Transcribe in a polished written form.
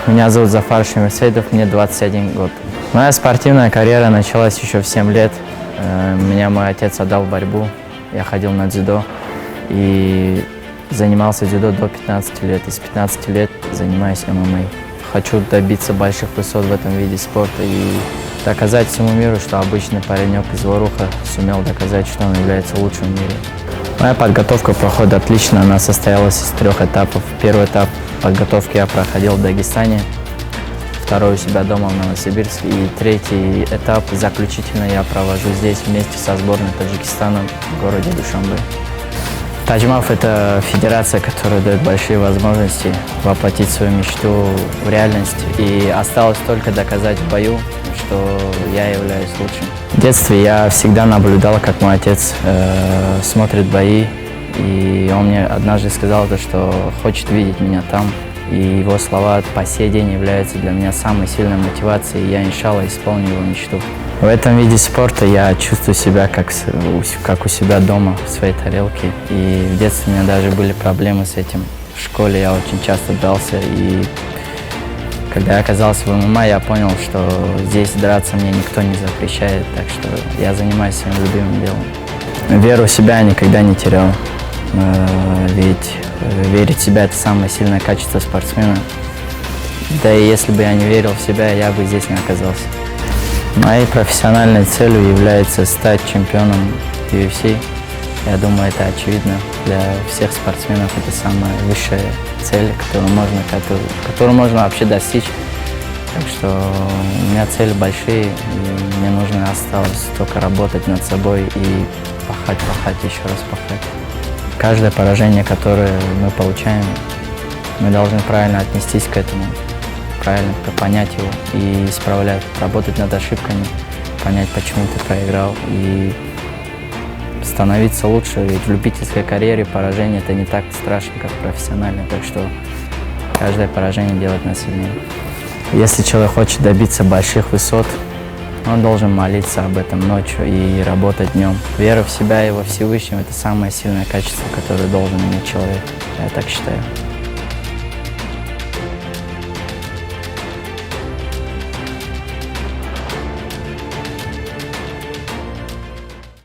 Меня зовут Зафар Шемерсейдов, мне 21 год. Моя спортивная карьера началась еще в 7 лет. Меня мой отец отдал в борьбу. Я ходил на дзюдо и занимался дзюдо до 15 лет. Из 15 лет занимаюсь ММА. Хочу добиться больших высот в этом виде спорта и доказать всему миру, что обычный паренек из Воруха сумел доказать, что он является лучшим в мире. Моя подготовка проходит отлично, она состоялась из 3 этапов. Первый этап подготовки я проходил в Дагестане, второй у себя дома в Новосибирске, и третий этап заключительный я провожу здесь вместе со сборной Таджикистана в городе Душанбе. Таджмав – это федерация, которая дает большие возможности воплотить свою мечту в реальность, и осталось только доказать в бою, что я являюсь лучшим. В детстве я всегда наблюдал, как мой отец смотрит бои, и он мне однажды сказал, что хочет видеть меня там. И его слова по сей день являются для меня самой сильной мотивацией, и я, иншалла, исполню его мечту. В этом виде спорта я чувствую себя как у себя дома, в своей тарелке. И в детстве у меня даже были проблемы с этим. В школе я очень часто дрался, и когда я оказался в ММА, я понял, что здесь драться мне никто не запрещает, так что я занимаюсь своим любимым делом. Веру в себя я никогда не терял, ведь верить в себя – это самое сильное качество спортсмена. Да и если бы я не верил в себя, я бы здесь не оказался. Моей профессиональной целью является стать чемпионом UFC. Я думаю, это очевидно. Для всех спортсменов это самая высшая цель, которую можно вообще достичь. Так что у меня цели большие, и мне нужно осталось только работать над собой и пахать, еще раз пахать. Каждое поражение, которое мы получаем, мы должны правильно отнестись к этому, правильно понять его и исправлять, работать над ошибками, понять, почему ты проиграл, и становиться лучше. Ведь в любительской карьере поражение – это не так страшно, как профессионально, так что каждое поражение делает нас сильнее. Если человек хочет добиться больших высот, он должен молиться об этом ночью и работать днем. Вера в себя и во Всевышнего – это самое сильное качество, которое должен иметь человек. Я так считаю.